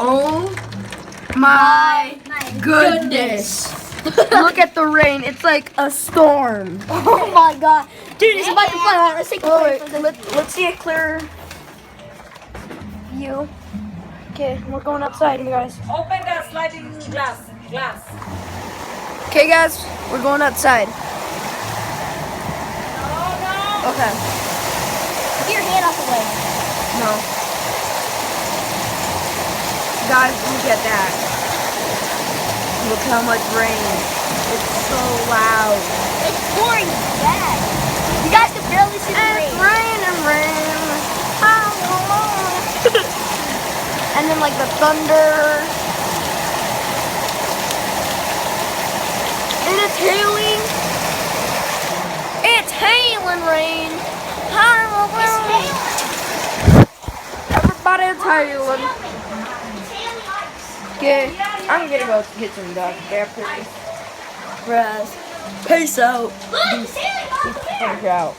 Oh my goodness. Look at the rain. It's like a storm. Oh my god. Dude, it's about to fly out. Let's take a Oh, break wait, for the let's see a clearer view. Okay, we're going outside, you guys. Open the sliding glass. Okay, guys, we're going outside. No. Okay. Get your hand off the way. No. Guys, look at that. Look how much rain. It's so loud. It's pouring bad. You guys can barely see the It's rain. rain. And then like the thunder. And it's hailing. It's hailing rain. Everybody's hailing. Okay, I'm gonna go get some dog after this. Peace out. Look, it's hailing. Peace out.